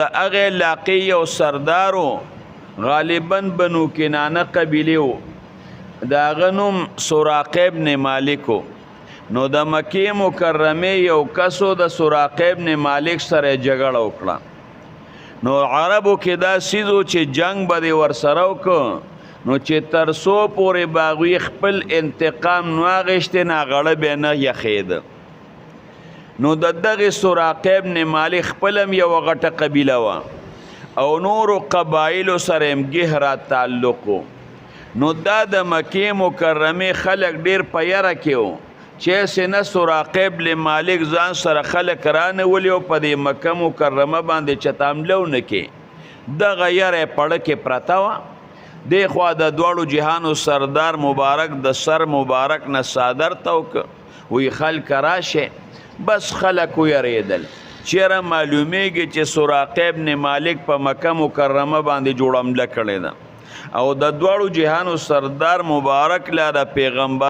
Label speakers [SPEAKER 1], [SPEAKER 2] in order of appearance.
[SPEAKER 1] هغه علاقې یو سردارو غالبا بنو کنانه قبیله و د هغه نوم سراقه ابن مالک و نو د مکې مکرمې یو کسو د سراقه ابن مالک سره جګړه وکړه نو عربو کې دا سیزو چې جنگ به دې ورسره وکړو نو چې تر څو پورې به هغوی خپل انتقام نه اخیستې نه غړه به نه یخېده نو د دغې سراقه ابن مالک خپل هم یوه غټه قبیله وه او نورو قبایلو سره هم ګهرا تعلق و نو دا د مکې مکرمې خلک ډېر په یره کې و چې هسې نه سراقه ابن مالک ځان سره خلک رانولي او په دې مکه مکرمه باندې چته حمله ونه کې دغه یره یې پړه کې پرته وه دې خوا د دواړو جهانو سردار مبارک د سر مبارک نه صادر ته وکړه وی خلک راشه بس خلک ویریدل چیرې معلومیږي چې سراقه ابن مالک په مکه مکرمه باندې جوړ حمله کړې ده او د دواړو جهانو سردار مبارک له د پیغمبر